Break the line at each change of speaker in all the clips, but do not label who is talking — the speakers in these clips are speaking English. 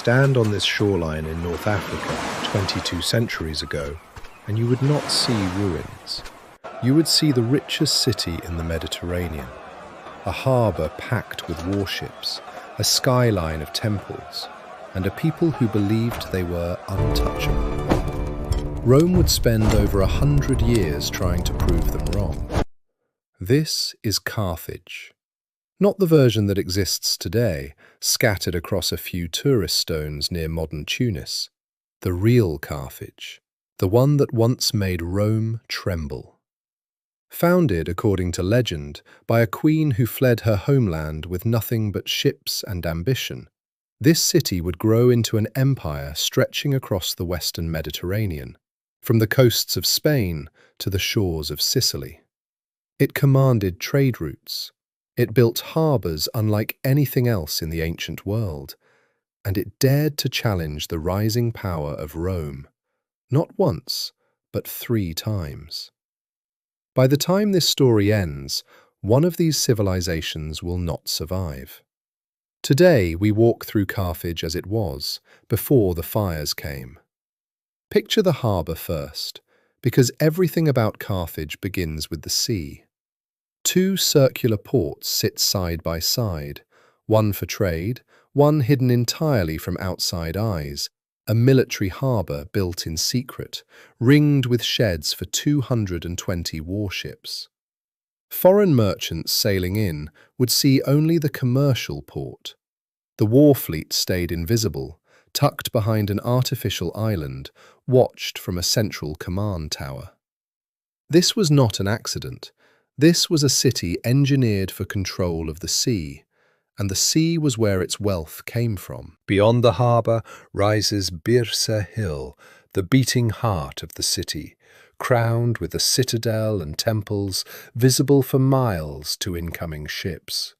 stand on this shoreline in North Africa 22 centuries ago, and you would not see ruins. You would see the richest city in the Mediterranean, a harbour packed with warships, a skyline of temples, and a people who believed they were untouchable. Rome would spend over 100 years trying to prove them wrong. This is Carthage. Not the version that exists today, scattered across a few tourist stones near modern Tunis. The real Carthage, the one that once made Rome tremble. Founded, according to legend, by a queen who fled her homeland with nothing but ships and ambition, this city would grow into an empire stretching across the western Mediterranean, from the coasts of Spain to the shores of Sicily. It commanded trade routes. It built harbours unlike anything else in the ancient world, and it dared to challenge the rising power of Rome, not once, but 3 times. By the time this story ends, one of these civilizations will not survive. Today, we walk through Carthage as it was, before the fires came. Picture the harbour first, because everything about Carthage begins with the sea. 2 circular ports sit side by side, one for trade, one hidden entirely from outside eyes, a military harbour built in secret, ringed with sheds for 220 warships. Foreign merchants sailing in would see only the commercial port. The war fleet stayed invisible, tucked behind an artificial island, watched from a central command tower. This was not an accident. This was a city engineered for control of the sea, and the sea was where its wealth came from. Beyond the harbour rises Byrsa Hill, the beating heart of the city, crowned with a citadel and temples visible for miles to incoming ships.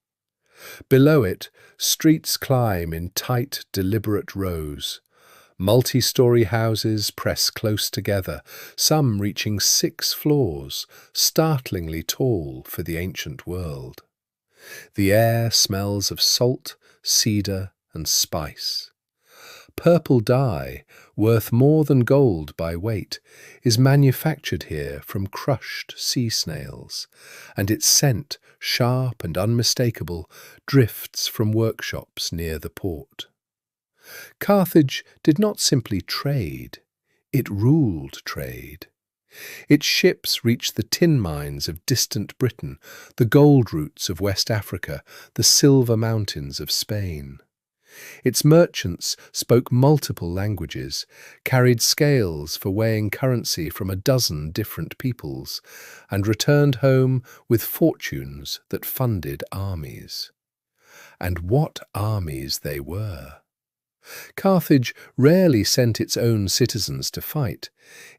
Below it, streets climb in tight, deliberate rows. Multi-story houses press close together, some reaching 6 floors, startlingly tall for the ancient world. The air smells of salt, cedar, and spice. Purple dye, worth more than gold by weight, is manufactured here from crushed sea snails, and its scent, sharp and unmistakable, drifts from workshops near the port. Carthage did not simply trade, it ruled trade. Its ships reached the tin mines of distant Britain, the gold routes of West Africa, the silver mountains of Spain. Its merchants spoke multiple languages, carried scales for weighing currency from a dozen different peoples, and returned home with fortunes that funded armies. And what armies they were! Carthage rarely sent its own citizens to fight.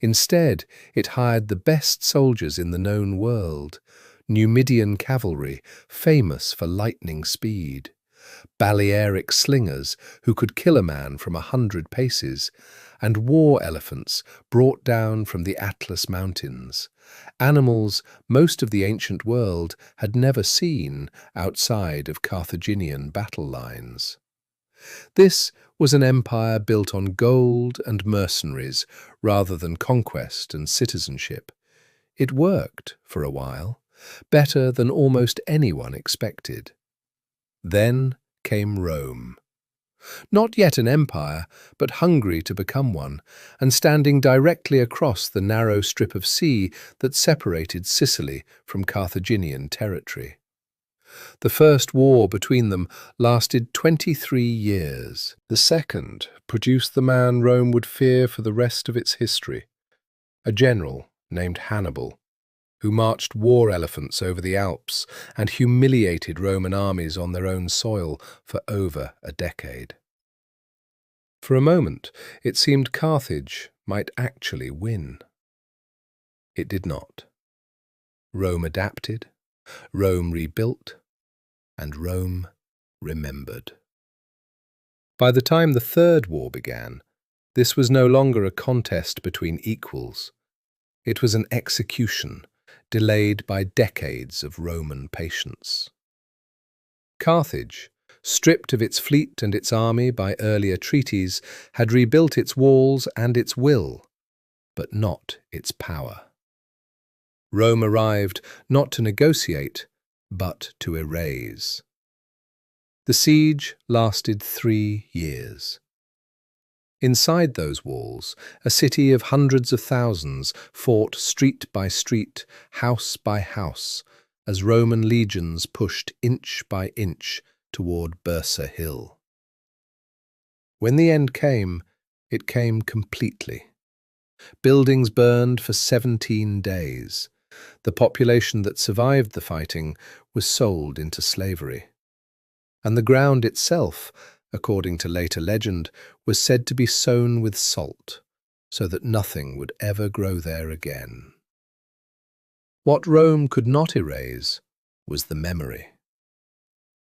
Instead, it hired the best soldiers in the known world, Numidian cavalry, famous for lightning speed, Balearic slingers who could kill a man from 100 paces, and war elephants brought down from the Atlas Mountains, animals most of the ancient world had never seen outside of Carthaginian battle lines. This was an empire built on gold and mercenaries rather than conquest and citizenship. It worked for a while, better than almost anyone expected. Then came Rome. Not yet an empire, but hungry to become one, and standing directly across the narrow strip of sea that separated Sicily from Carthaginian territory. The first war between them lasted 23 years. The second produced the man Rome would fear for the rest of its history, a general named Hannibal, who marched war elephants over the Alps and humiliated Roman armies on their own soil for over a decade. For a moment, it seemed Carthage might actually win. It did not. Rome adapted, Rome rebuilt, and Rome remembered. By the time the Third War began, this was no longer a contest between equals. It was an execution, delayed by decades of Roman patience. Carthage, stripped of its fleet and its army by earlier treaties, had rebuilt its walls and its will, but not its power. Rome arrived not to negotiate, but to erase. The siege lasted 3 years. Inside those walls, a city of hundreds of thousands fought street by street, house by house, as Roman legions pushed inch by inch toward Barca Hill. When the end came, it came completely. Buildings burned for 17 days. The population that survived the fighting was sold into slavery. And the ground itself, according to later legend, was said to be sown with salt, so that nothing would ever grow there again. What Rome could not erase was the memory.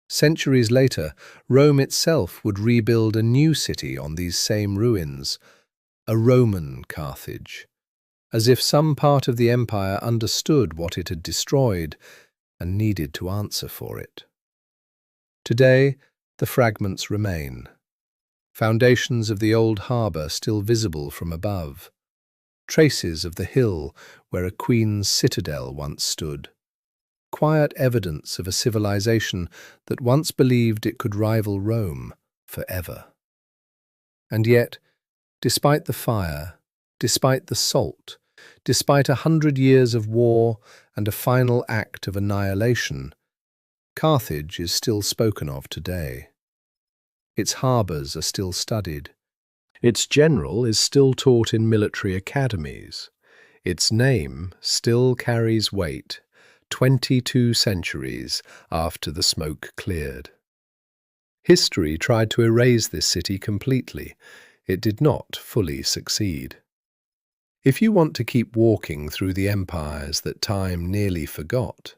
Centuries later, Rome itself would rebuild a new city on these same ruins, a Roman Carthage, as if some part of the empire understood what it had destroyed and needed to answer for it. Today, the fragments remain. Foundations of the old harbour still visible from above. Traces of the hill where a queen's citadel once stood. Quiet evidence of a civilization that once believed it could rival Rome forever. And yet, despite the fire, despite the salt, despite 100 years of war and a final act of annihilation, Carthage is still spoken of today. Its harbours are still studied. Its general is still taught in military academies. Its name still carries weight 22 centuries after the smoke cleared. History tried to erase this city completely. It did not fully succeed. If you want to keep walking through the empires that time nearly forgot,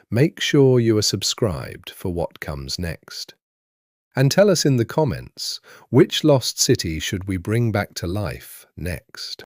make sure you are subscribed for what comes next. And tell us in the comments, which lost city should we bring back to life next?